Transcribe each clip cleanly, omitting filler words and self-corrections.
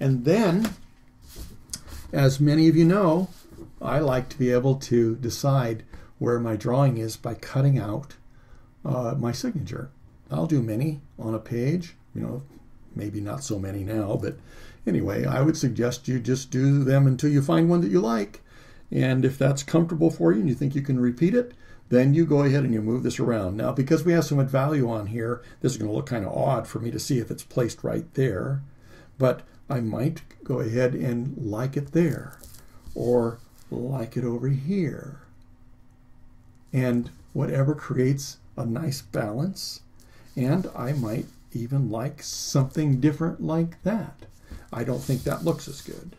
And then, as many of you know, I like to be able to decide where my drawing is by cutting out my signature. I'll do many on a page, maybe not so many now, but anyway, I would suggest you just do them until you find one that you like. And if that's comfortable for you and you think you can repeat it, then you go ahead and you move this around. Now, because we have so much value on here, this is going to look kind of odd for me to see if it's placed right there. But I might go ahead and like it there, or like it over here. And whatever creates a nice balance. And I might even like something different like that. I don't think that looks as good.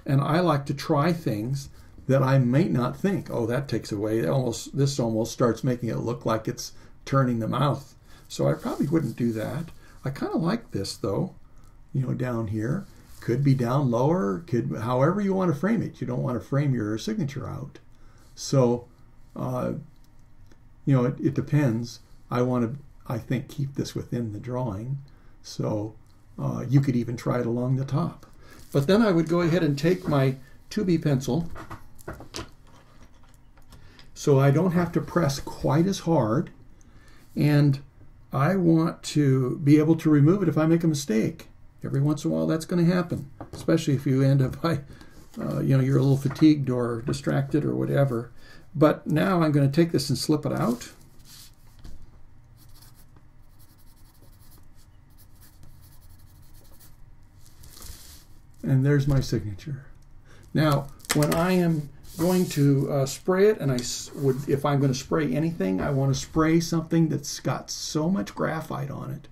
And I like to try things that I may not think, oh, that takes away, this almost starts making it look like it's turning the mouth. So I probably wouldn't do that. I kind of like this though, down here. Could be down lower, however you want to frame it. You don't want to frame your signature out. So, it depends. I think, keep this within the drawing. So you could even try it along the top. But then I would go ahead and take my 2B pencil, so I don't have to press quite as hard, and I want to be able to remove it if I make a mistake. Every once in a while that's going to happen, especially if you end up by, you're a little fatigued or distracted or whatever. But now I'm going to take this and slip it out. And there's my signature. Now, when I am going to spray it, and if I'm going to spray anything, I want to spray something that's got so much graphite on it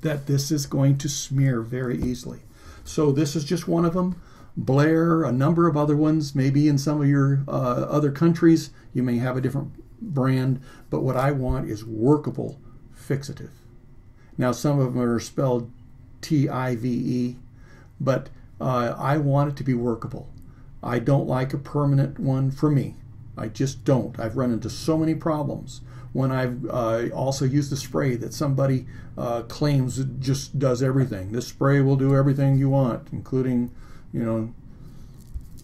that this is going to smear very easily. So this is just one of them. Blair, a number of other ones, maybe in some of your other countries, you may have a different brand, but what I want is workable fixative. Now, some of them are spelled T-I-V-E, but I want it to be workable. I don't like a permanent one for me. I just don't. I've run into so many problems when I've also used a spray that somebody claims it just does everything. This spray will do everything you want, including,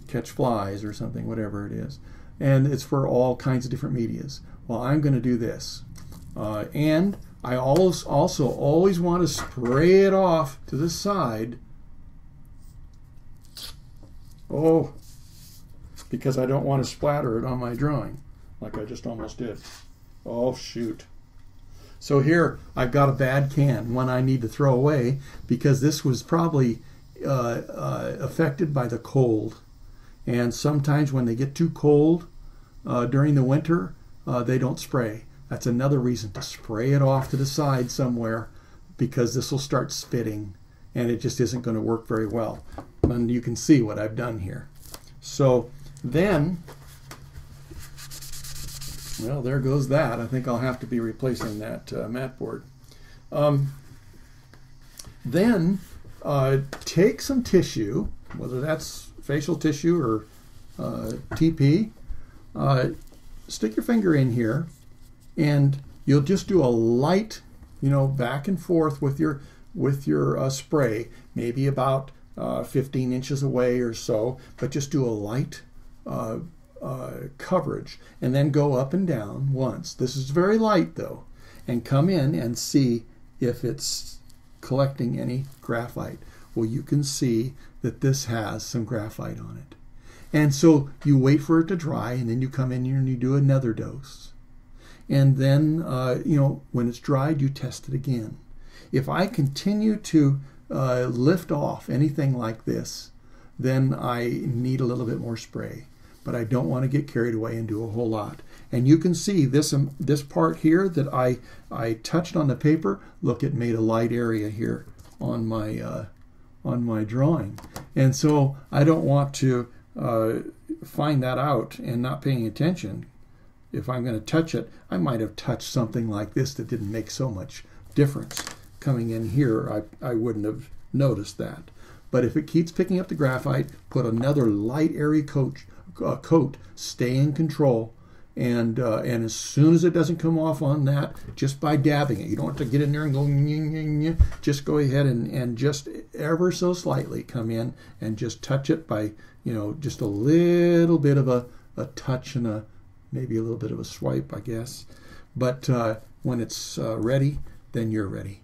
catch flies or something, whatever it is. And it's for all kinds of different medias. Well, I'm going to do this. And I also always want to spray it off to the side. Oh, because I don't want to splatter it on my drawing, like I just almost did. Oh, shoot. So here, I've got a bad can, one I need to throw away, because this was probably affected by the cold. And sometimes when they get too cold during the winter, they don't spray. That's another reason to spray it off to the side somewhere, because this will start spitting, and it just isn't going to work very well. And you can see what I've done here. So then, well, there goes that. I think I'll have to be replacing that mat board. Then take some tissue, whether that's facial tissue or TP, stick your finger in here, and you'll just do a light, back and forth with your spray, maybe about 15 inches away or so, but just do a light coverage, and then go up and down once. This is very light though, and come in and see if it's collecting any graphite. Well, you can see that this has some graphite on it. And so you wait for it to dry, and then you come in here and you do another dose. And then, when it's dried, you test it again. If I continue to lift off anything like this, then I need a little bit more spray. But I don't want to get carried away and do a whole lot. And you can see this part here that I touched on the paper. Look, it made a light area here on my drawing. And so I don't want to find that out and not paying attention. If I'm going to touch it, I might have touched something like this that didn't make so much difference. Coming in here, I wouldn't have noticed that. But if it keeps picking up the graphite, put another light airy coat, stay in control, and as soon as it doesn't come off on that, just by dabbing it, you don't have to get in there and go, just go ahead and just ever so slightly, come in and just touch it by, just a little bit of a touch and maybe a little bit of a swipe, I guess. But when it's ready, then you're ready.